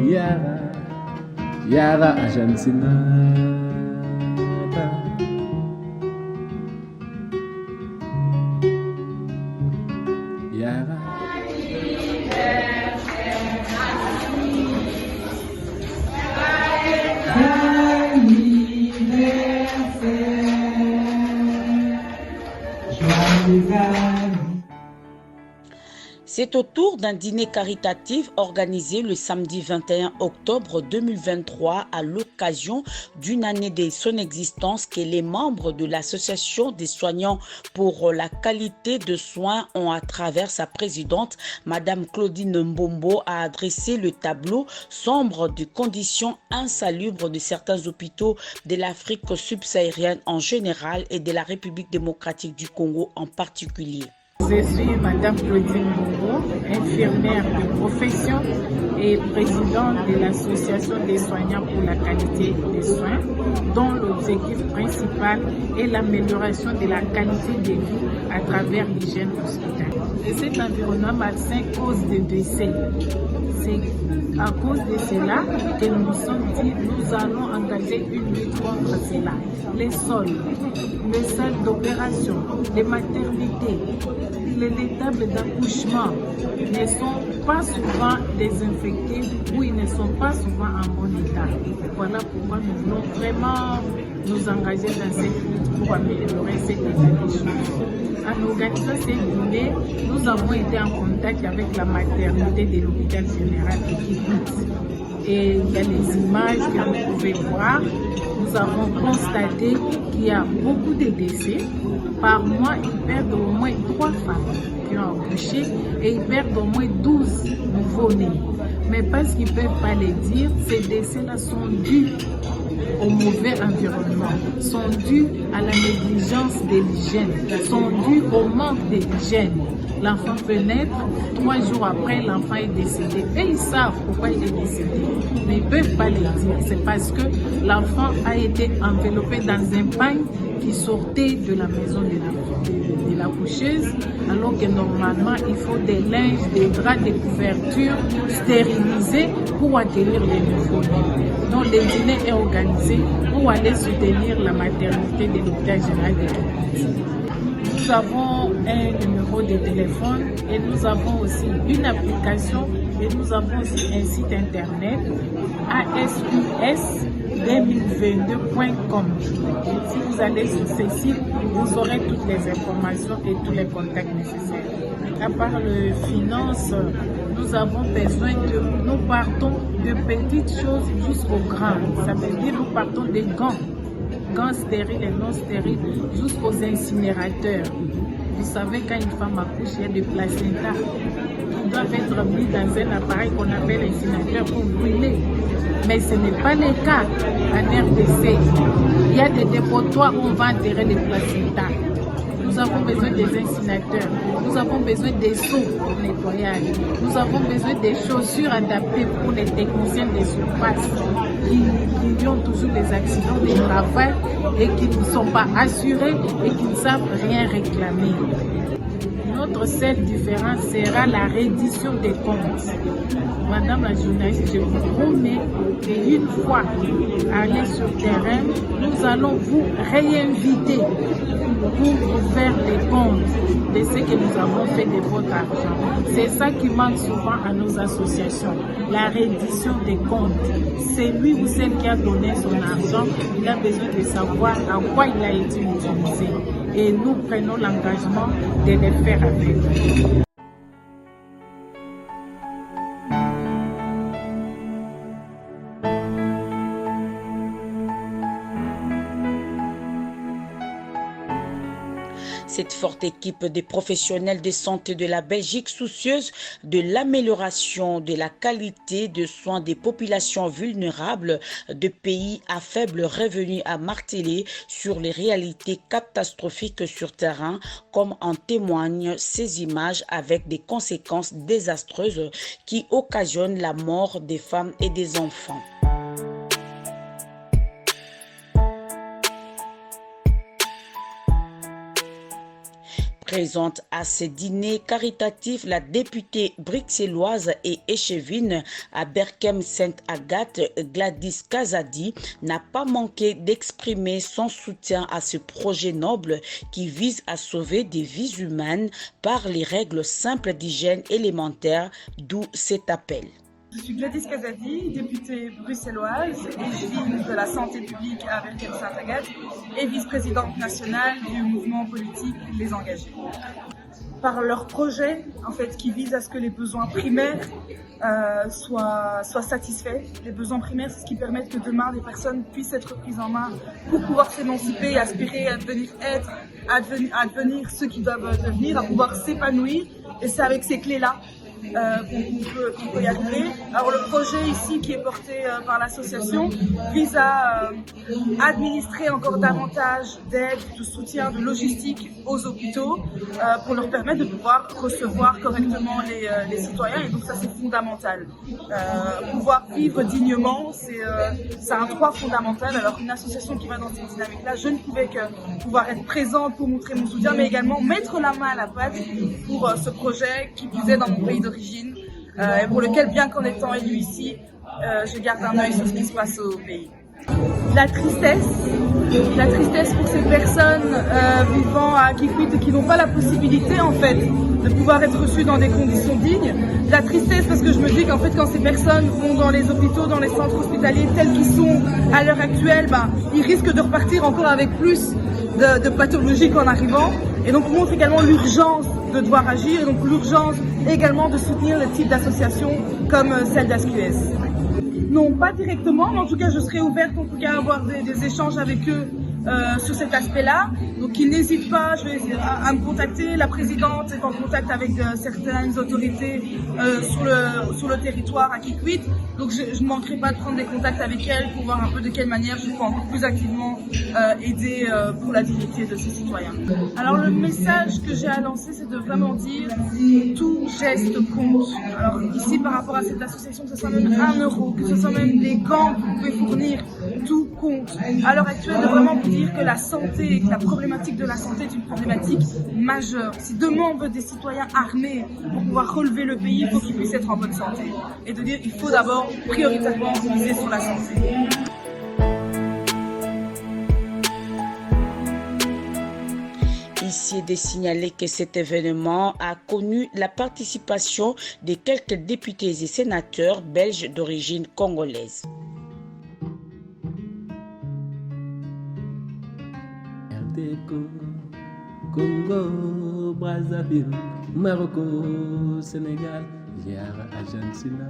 Yara, Yara Ajansinata. Yara. C'est autour d'un dîner caritatif organisé le samedi 21 octobre 2023 à l'occasion d'une année de son existence que les membres de l'association des soignants pour la qualité de soins ont, à travers sa présidente, Madame Claudine Mbombo, a adressé le tableau sombre des conditions insalubres de certains hôpitaux de l'Afrique subsaharienne en général et de la République démocratique du Congo en particulier. Je suis Madame Claudine Mbombo, infirmière de profession et présidente de l'Association des soignants pour la qualité des soins, dont l'objectif principal est l'amélioration de la qualité de vie à travers l'hygiène hospitalière. Et cet environnement malsain cause des décès. C'est à cause de cela que nous nous sommes dit nous allons engager une lutte contre cela. Les sols, les salles d'opération, les maternités, les tables d'accouchement ne sont pas souvent désinfectées ou ils ne sont pas souvent en bon état. Voilà pourquoi nous voulons vraiment nous engager dans cette lutte pour améliorer cet état des choses. En organisant ces dîners, nous avons été en contact avec la maternité de l'hôpital général de Kibouts. Et il y a les images que vous pouvez voir. Nous avons constaté qu'il y a beaucoup de décès. Par mois, ils perdent au moins 3 femmes qui ont accouché et ils perdent au moins 12 nouveau-nés. Mais parce qu'ils ne peuvent pas les dire, ces décès-là sont dus au mauvais environnement, sont dus à la négligence de l'hygiène, sont dus au manque de l'hygiène. L'enfant peut naître, 3 jours après, l'enfant est décédé. Et ils savent pourquoi il est décédé, mais ils ne peuvent pas le dire. C'est parce que l'enfant a été enveloppé dans un pagne qui sortait de la maison de la coucheuse, alors que normalement, il faut des linges, des draps, des couvertures stérilisés pour accueillir les nouveaux-nés. Donc, le dîner est organisé pour aller soutenir la maternité de l'hôpital général de Kibouts. Nous avons un numéro de téléphone et nous avons aussi une application et nous avons aussi un site internet asus2022.com. Si vous allez sur ce site, vous aurez toutes les informations et tous les contacts nécessaires. À part le finance, nous avons besoin que nous partons de petites choses jusqu'aux grandes. Ça veut dire nous partons des gants stériles et non stériles jusqu'aux incinérateurs. Vous savez, quand une femme accouche, il y a des placentas qui doivent être mis dans un appareil qu'on appelle incinérateur pour brûler. Mais ce n'est pas le cas en RDC. Il y a des dépotoirs où on va enterrer les placentas. Nous avons besoin des incinérateurs, nous avons besoin des seaux pour nettoyage, nous avons besoin des chaussures adaptées pour les techniciens des surfaces qui ont toujours des accidents de travail et qui ne sont pas assurés et qui ne savent rien réclamer. Notre seule différence sera la reddition des comptes. Madame la journaliste, je vous promets qu'une fois allés sur le terrain, nous allons vous réinviter pour vous faire des comptes de ce que nous avons fait de votre argent. C'est ça qui manque souvent à nos associations, la reddition des comptes. C'est lui ou celle qui a donné son argent, il a besoin de savoir à quoi il a été utilisé. Et nous prenons l'engagement de le faire avec vous. Cette forte équipe de professionnels de santé de la Belgique, soucieuse de l'amélioration de la qualité de soins des populations vulnérables de pays à faible revenu, a martelé sur les réalités catastrophiques sur terrain, comme en témoignent ces images avec des conséquences désastreuses qui occasionnent la mort des femmes et des enfants. Présente à ces dîners caritatifs, la députée bruxelloise et échevine à Berkem-Sainte-Agathe, Gladys Kazadi, n'a pas manqué d'exprimer son soutien à ce projet noble qui vise à sauver des vies humaines par les règles simples d'hygiène élémentaire, d'où cet appel. Je suis Gladys Kazadi, députée bruxelloise, échevine de la santé publique à Berkem-Sainte-Agathe et vice-présidente nationale du mouvement politique Les Engagés. Par leur projet, en fait, qui vise à ce que les besoins primaires soient satisfaits. Les besoins primaires, c'est ce qui permet que demain, les personnes puissent être prises en main pour pouvoir s'émanciper et aspirer à devenir à devenir ceux qui doivent devenir, à pouvoir s'épanouir. Et c'est avec ces clés-là qu'on peut y arriver. Alors le projet ici qui est porté par l'association vise à administrer encore davantage d'aide, de soutien, de logistique aux hôpitaux pour leur permettre de pouvoir recevoir correctement les citoyens, et donc ça c'est fondamental. Pouvoir vivre dignement, c'est un droit fondamental. Alors une association qui va dans cette dynamique-là, je ne pouvais que pouvoir être présente pour montrer mon soutien, mais également mettre la main à la pâte pour ce projet qui plus est dans mon pays d'origine, et pour lequel, bien qu'en étant élu ici, je garde un œil sur ce qui se passe au pays. La tristesse pour ces personnes vivant à Kikwit et qui n'ont pas la possibilité en fait de pouvoir être reçues dans des conditions dignes. La tristesse parce que je me dis qu'en fait quand ces personnes vont dans les hôpitaux, dans les centres hospitaliers tels qu'ils sont à l'heure actuelle, ils risquent de repartir encore avec plus de pathologies qu'en arrivant, et donc montre également l'urgence de devoir agir, et donc l'urgence également de soutenir le type d'association comme celle d'ASQS. Non, pas directement, mais en tout cas je serai ouverte en tout cas à avoir des échanges avec eux sur cet aspect-là. Donc ils n'hésitent pas à me contacter. La présidente est en contact avec certaines autorités sur le territoire à Kikwit. Donc je ne manquerai pas de prendre des contacts avec elle pour voir un peu de quelle manière je peux encore plus activement aider pour la dignité de ces citoyens. Alors le message que j'ai à lancer, c'est de vraiment dire tout geste compte. Alors ici par rapport à cette association, que ce soit même 1 euro, que ce soit même les gants que vous pouvez fournir, tout compte. À l'heure actuelle, de vraiment vous dire que la santé, que la problématique de la santé est une problématique majeure. Si demain on veut des citoyens armés pour pouvoir relever le pays, il faut qu'ils puissent être en bonne santé. Et de dire qu'il faut d'abord prioritairement miser sur la santé. Ici est de signaler que cet événement a connu la participation de quelques députés et sénateurs belges d'origine congolaise. Congo, Brazzaville, Maroc, Sénégal, Yara, Argentina.